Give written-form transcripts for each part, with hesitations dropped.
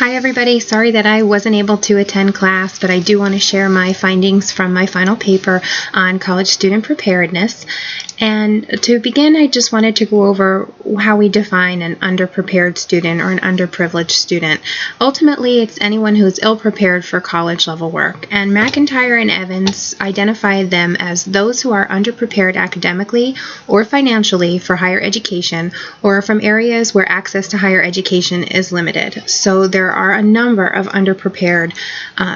Hi everybody, sorry that I wasn't able to attend class, but I do want to share my findings from my final paper on college student preparedness. And to begin, I just wanted to go over how we define an underprepared student or an underprivileged student. Ultimately, it's anyone who is ill-prepared for college level work. And McIntyre and Evans identify them as those who are underprepared academically or financially for higher education, or from areas where access to higher education is limited. So there are a number of underprepared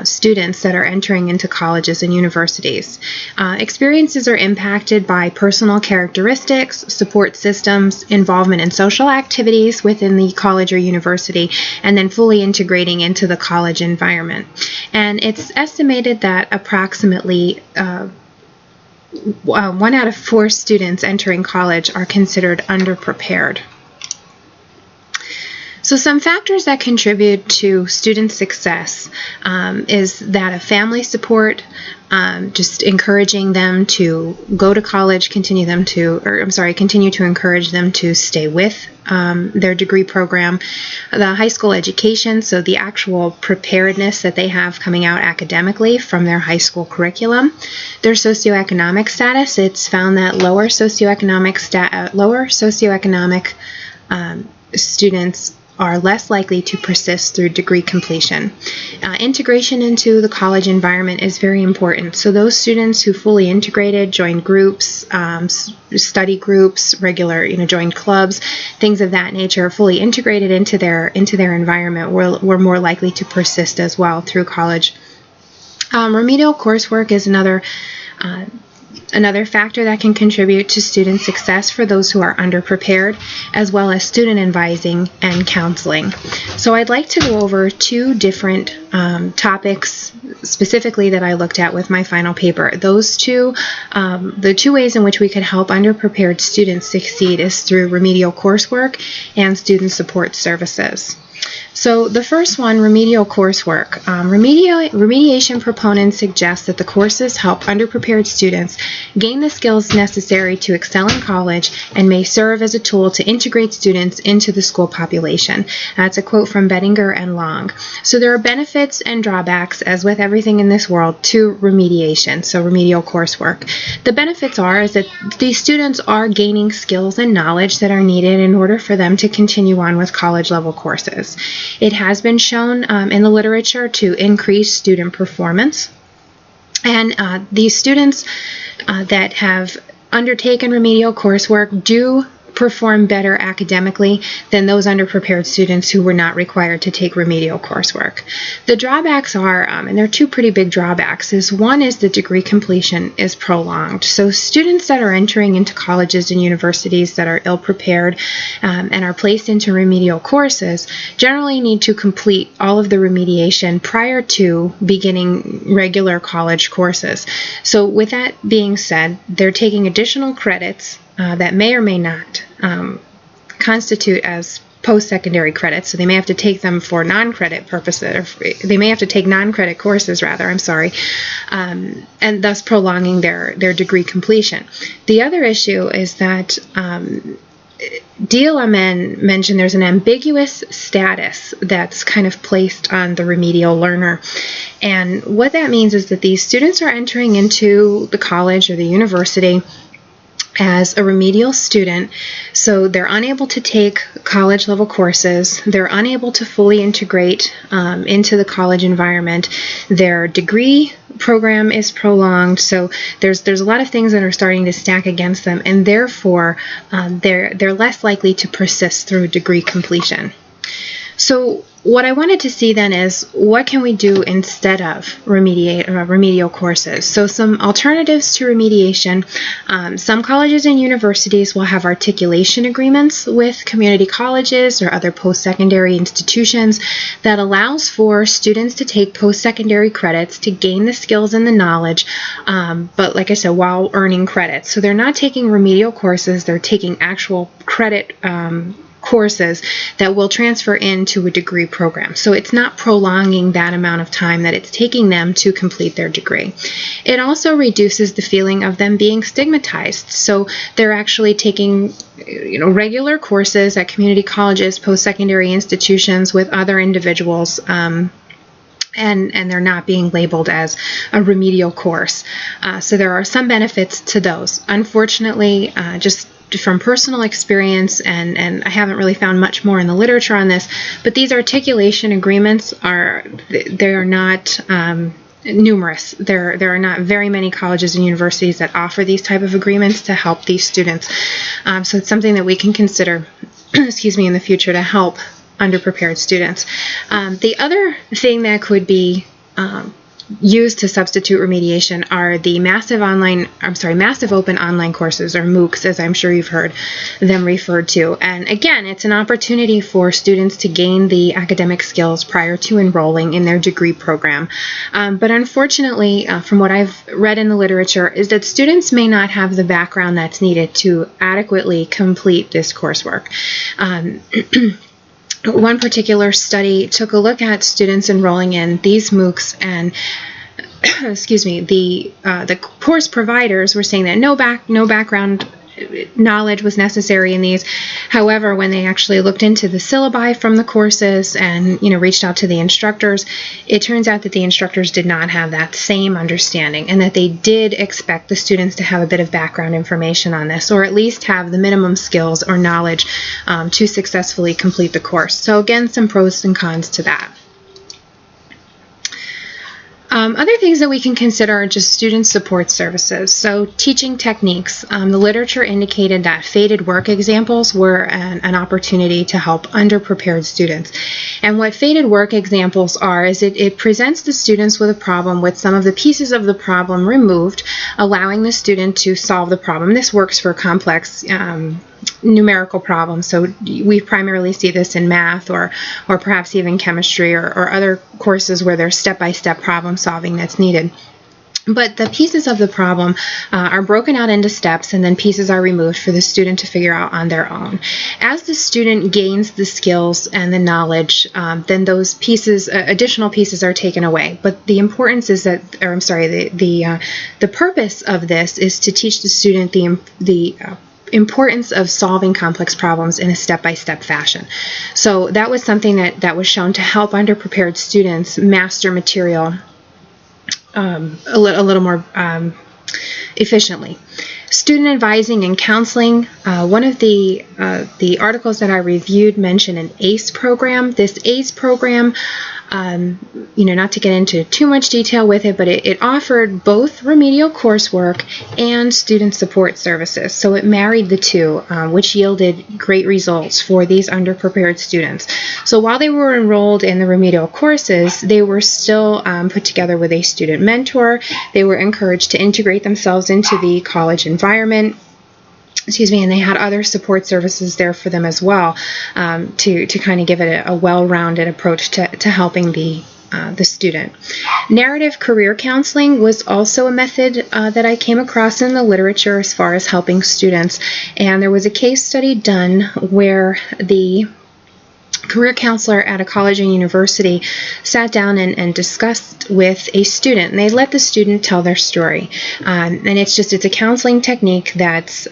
students that are entering into colleges and universities. Experiences are impacted by personal characteristics, support systems, involvement in social activities within the college or university, and then fully integrating into the college environment. And it's estimated that approximately 1 out of 4 students entering college are considered underprepared. So some factors that contribute to student success is that of family support, just encouraging them to go to college, continue to encourage them to stay with their degree program, the high school education, so the actual preparedness that they have coming out academically from their high school curriculum, their socioeconomic status. It's found that lower socioeconomic students are less likely to persist through degree completion. Integration into the college environment is very important. So those students who fully integrated, joined groups, study groups, joined clubs, things of that nature, fully integrated into their environment, were more likely to persist as well through college. Remedial coursework is another factor that can contribute to student success for those who are underprepared, as well as student advising and counseling. So I'd like to go over 2 different topics specifically that I looked at with my final paper. Those two, the 2 ways in which we could help underprepared students succeed is through remedial coursework and student support services. So the first one, remedial coursework. Remediation proponents suggest that the courses help underprepared students gain the skills necessary to excel in college and may serve as a tool to integrate students into the school population. That's a quote from Bettinger and Long. So there are benefits and drawbacks, as with everything in this world, to remediation, so remedial coursework. The benefits is that these students are gaining skills and knowledge that are needed in order for them to continue on with college level courses. It has been shown in the literature to increase student performance, and these students that have undertaken remedial coursework do perform better academically than those underprepared students who were not required to take remedial coursework. The drawbacks are, and there are 2 pretty big drawbacks, one is the degree completion is prolonged. So students that are entering into colleges and universities that are ill-prepared and are placed into remedial courses generally need to complete all of the remediation prior to beginning regular college courses. So with that being said, they're taking additional credits that may or may not constitute as post-secondary credits, so they may have to take them for non-credit purposes, or they may have to take non-credit courses rather, and thus prolonging their degree completion. The other issue is that DLMN mentioned there's an ambiguous status that's kind of placed on the remedial learner. And what that means is that these students are entering into the college or the university as a remedial student, so they're unable to take college level courses, they're unable to fully integrate into the college environment, their degree program is prolonged, so there's a lot of things that are starting to stack against them, and therefore they're less likely to persist through degree completion. So what I wanted to see then is, what can we do instead of remedial courses? So some alternatives to remediation. Some colleges and universities will have articulation agreements with community colleges or other post-secondary institutions that allows for students to take post-secondary credits to gain the skills and the knowledge, but like I said, while earning credits. So they're not taking remedial courses, they're taking actual credit courses that will transfer into a degree program. So it's not prolonging that amount of time that it's taking them to complete their degree. It also reduces the feeling of them being stigmatized. So they're actually taking regular courses at community colleges, post-secondary institutions with other individuals, and they're not being labeled as a remedial course. So there are some benefits to those. Unfortunately, just from personal experience, and I haven't really found much more in the literature on this, but these articulation agreements are not numerous. There are not very many colleges and universities that offer these type of agreements to help these students. So it's something that we can consider, in the future to help underprepared students. The other thing that could be used to substitute remediation are the massive open online courses, or MOOCs, as I'm sure you've heard them referred to. And again, it's an opportunity for students to gain the academic skills prior to enrolling in their degree program. But unfortunately, from what I've read in the literature, is that students may not have the background that's needed to adequately complete this coursework. One particular study took a look at students enrolling in these MOOCs, and the course providers were saying that no background knowledge was necessary in these. However, when they actually looked into the syllabi from the courses and reached out to the instructors, it turns out that the instructors did not have that same understanding, and that they did expect the students to have a bit of background information on this, or at least have the minimum skills or knowledge to successfully complete the course. So again, some pros and cons to that. Other things that we can consider are just student support services. So teaching techniques. The literature indicated that faded work examples were an opportunity to help underprepared students. And what faded work examples are is it presents the students with a problem with some of the pieces of the problem removed, allowing the student to solve the problem. This works for complex numerical problems. So we primarily see this in math, or perhaps even chemistry, or other courses where there's step-by-step problem solving that's needed. But the pieces of the problem are broken out into steps, and then pieces are removed for the student to figure out on their own. As the student gains the skills and the knowledge, then those pieces, additional pieces, are taken away. But the importance is that, the purpose of this is to teach the student the importance of solving complex problems in a step-by-step fashion. So that was something that was shown to help underprepared students master material a little more efficiently. Student advising and counseling. One of the articles that I reviewed mentioned an ACE program. This ACE program, not to get into too much detail with it, but it offered both remedial coursework and student support services. So it married the two, which yielded great results for these underprepared students. So while they were enrolled in the remedial courses, they were still put together with a student mentor. They were encouraged to integrate themselves into the college environment. And they had other support services there for them as well, to kind of give it a well-rounded approach to helping the student. Narrative career counseling was also a method that I came across in the literature as far as helping students. And there was a case study done where the career counselor at a college and university sat down and discussed with a student, and they let the student tell their story. And it's a counseling technique that's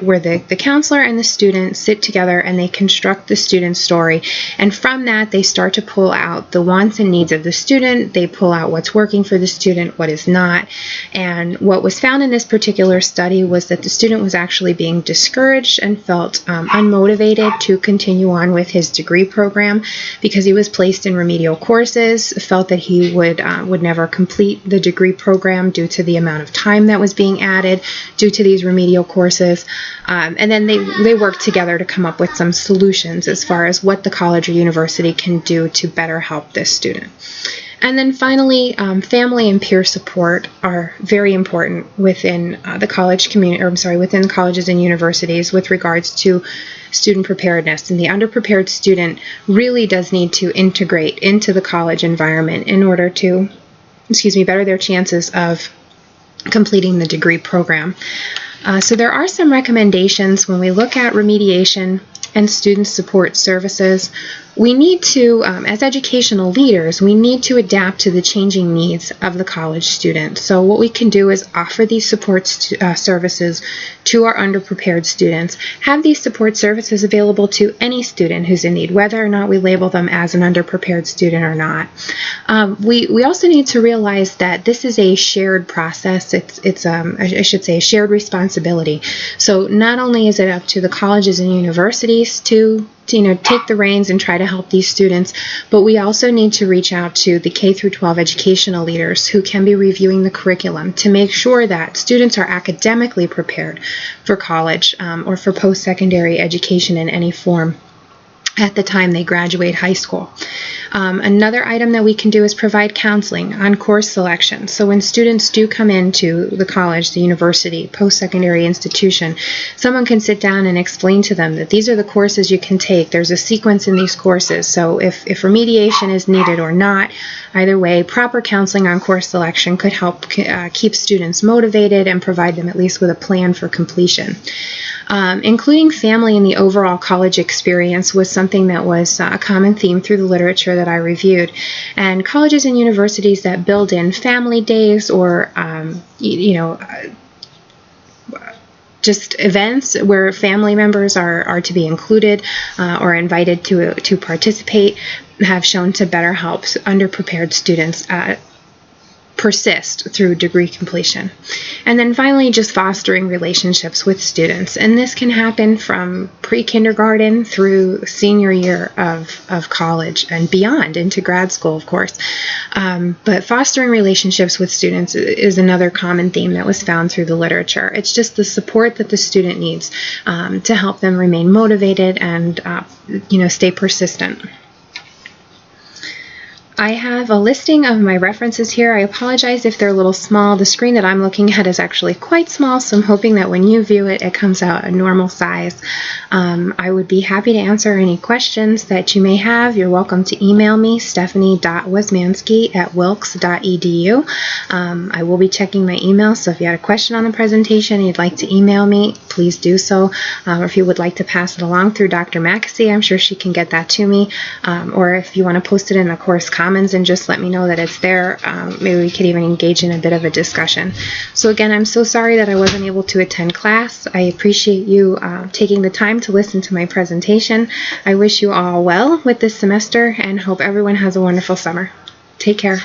where the counselor and the student sit together and they construct the student's story, and from that they start to pull out the wants and needs of the student. They pull out what's working for the student, what is not. And what was found in this particular study was that the student was actually being discouraged and felt unmotivated to continue on with his degree program because he was placed in remedial courses, felt that he would never complete the degree program due to the amount of time that was being added due to these remedial courses. And then they worked together to come up with some solutions as far as what the college or university can do to better help this student. And then finally, family and peer support are very important within the college community, within colleges and universities with regards to student preparedness. And the underprepared student really does need to integrate into the college environment in order to, better their chances of completing the degree program. So there are some recommendations when we look at remediation and student support services. We need to, as educational leaders, we need to adapt to the changing needs of the college student. So what we can do is offer these support services to our underprepared students, have these support services available to any student who's in need, whether or not we label them as an underprepared student or not. We also need to realize that this is a shared process. It's I should say, a shared responsibility. So not only is it up to the colleges and universities to take the reins and try to help these students, but we also need to reach out to the K through 12 educational leaders who can be reviewing the curriculum to make sure that students are academically prepared for college or for post-secondary education in any form at the time they graduate high school. Another item that we can do is provide counseling on course selection. So when students do come into the college, the university, post-secondary institution, someone can sit down and explain to them that these are the courses you can take. There's a sequence in these courses. So if remediation is needed or not, either way, proper counseling on course selection could help keep students motivated and provide them at least with a plan for completion. Including family in the overall college experience was something that was a common theme through the literature that I reviewed. And colleges and universities that build in family days or, just events where family members are to be included or invited to participate have shown to better help underprepared students persist through degree completion. And then finally, just fostering relationships with students. And this can happen from pre-kindergarten through senior year of college and beyond into grad school, of course. But fostering relationships with students is another common theme that was found through the literature. It's just the support that the student needs to help them remain motivated and stay persistent. I have a listing of my references here. I apologize if they're a little small. The screen that I'm looking at is actually quite small, so I'm hoping that when you view it, it comes out a normal size. I would be happy to answer any questions that you may have. You're welcome to email me, stephanie.wesmansky@wilkes.edu. I will be checking my email, so if you had a question on the presentation and you'd like to email me, please do so. Or if you would like to pass it along through Dr. Mackesy, I'm sure she can get that to me. Or if you want to post it in the course comments and just let me know that it's there, maybe we could even engage in a bit of a discussion. So again, I'm so sorry that I wasn't able to attend class. I appreciate you taking the time to listen to my presentation. I wish you all well with this semester and hope everyone has a wonderful summer. Take care.